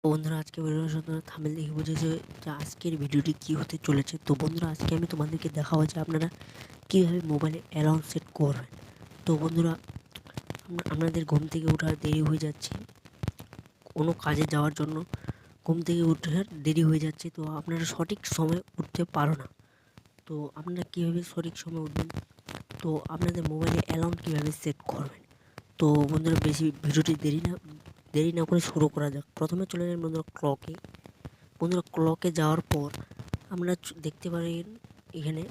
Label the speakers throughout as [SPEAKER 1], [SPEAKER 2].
[SPEAKER 1] বন্ধুরা আজকে ভিডিওর সাথে থাম্বনেল দেখে বুঝেছে যে আজকের ভিডিওটি কী হতে চলেছে। তো বন্ধুরা আজকে আমি তোমাদেরকে দেখাবো যে আপনারা কীভাবে মোবাইলে অ্যালার্ম সেট করবেন। তো বন্ধুরা আপনাদের ঘুম থেকে ওঠার দেরি হয়ে যাচ্ছে, কোনো কাজে যাওয়ার জন্য ঘুম থেকে ওঠার দেরি হয়ে যাচ্ছে, তো আপনারা সঠিক সময় উঠতে পারো না। তো আপনারা কীভাবে সঠিক সময় উঠবেন, তো আপনাদের মোবাইলে অ্যালার্ম কীভাবে সেট করবেন। তো বন্ধুরা বেশি ভিডিওটি দেরি না করে শুরু করা যাক। প্রথমে চলে যান বন্ধুরা ক্লকে। বন্ধুরা ক্লকে যাওয়ার পর আমরা দেখতে পারেন এখানে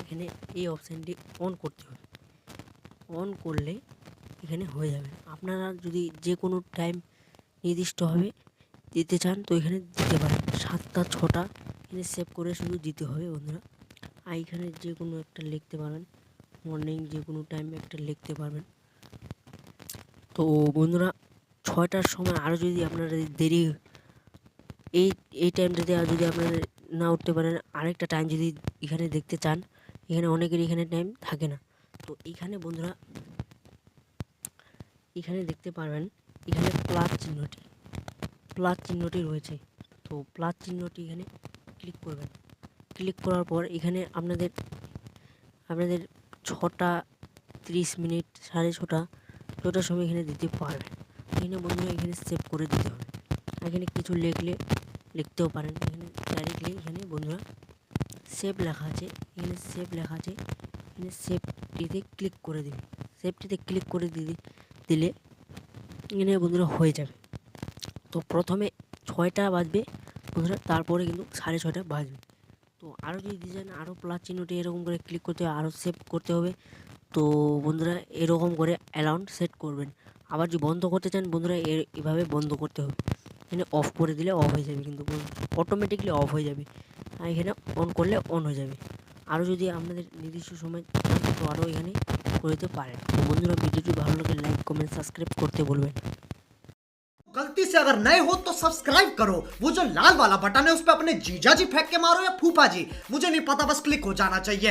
[SPEAKER 1] এখানে এই অপশানটি অন করতে হবে। অন করলে এখানে হয়ে যাবে। আপনারা যদি যে কোনো টাইম নির্দিষ্টভাবে দিতে চান তো এখানে দিতে পারেন, 7টা 6টা এখানে সেভ করে শুধু দিতে হবে বন্ধুরা। আর এখানে যে কোনো একটা লিখতে পারবেন, মর্নিং যে কোনো টাইম একটা লিখতে পারবেন। তো বন্ধুরা 6টার সময় আরও যদি আপনারা দেরি এই টাইমটাতে আর যদি আপনারা না উঠতে পারেন, আরেকটা টাইম যদি এখানে দেখতে চান, এখানে অনেকের এখানে টাইম থাকে না। তো এখানে বন্ধুরা এখানে দেখতে পারবেন এখানে প্লাস চিহ্নটি রয়েছে। তো প্লাস চিহ্নটি এখানে ক্লিক করবেন। ক্লিক করার পর এখানে আপনাদের 6টা 30 মিনিট 6:30 সময় এখানে দিতে পারবেন। এখানে বন্ধুরা এখানে সেভ করে দিতে হবে। এখানে কিছু লিখতেও পারেন। এখানে ডাইরেক্টলি এখানে বন্ধুরা সেভ লেখা আছে, এখানে সেভটিতে ক্লিক করে দিন। সেভটিতে ক্লিক করে দিলে এখানে বন্ধুরা হয়ে যাবে। তো প্রথমে 6টা বাজবে বন্ধুরা, তারপরে কিন্তু 6:30 বাজবে। তো আরও যদি ডিজাইন আরও প্লাস চিহ্নটি এরকম করে ক্লিক করতে হবে, আরও সেভ করতে হবে। তো বন্ধুরা এরকম করে অ্যালার্ম সেট করবেন। আবার যদি বন্ধ করতে চান বন্ধুরা এভাবে বন্ধ করতে হবে। এখানে অফ করে দিলে অফ হয়ে যাবে, কিন্তু অটোমেটিকলি অফ হয়ে যাবে। আর এখানে অন করলে অন হয়ে যাবে। আরও যদি আপনাদের নির্দিষ্ট সময় চান তো আরও এখানে করে দিতে পারেন। তো বন্ধুরা ভিডিওটি ভালো লাগে লাইক কমেন্ট সাবস্ক্রাইব করতে বলবেন।
[SPEAKER 2] गलती से अगर नए हो तो सब्सक्राइब करो, वो जो लाल वाला बटन है उस पर अपने जीजा जी फेंक के मारो या फूफा जी, मुझे नहीं पता, बस क्लिक हो जाना चाहिए।